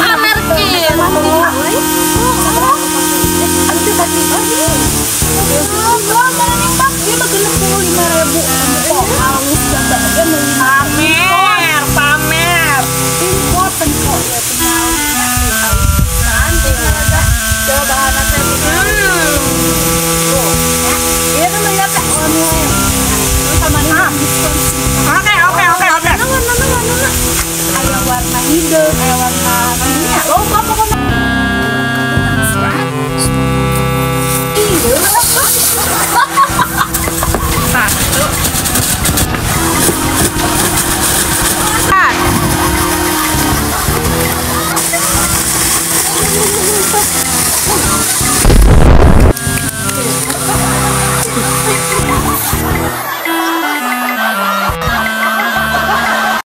pamer ki. Pamer, pamer. Oke. Kayak warna hijau, kayak warna ini ya. Lo apa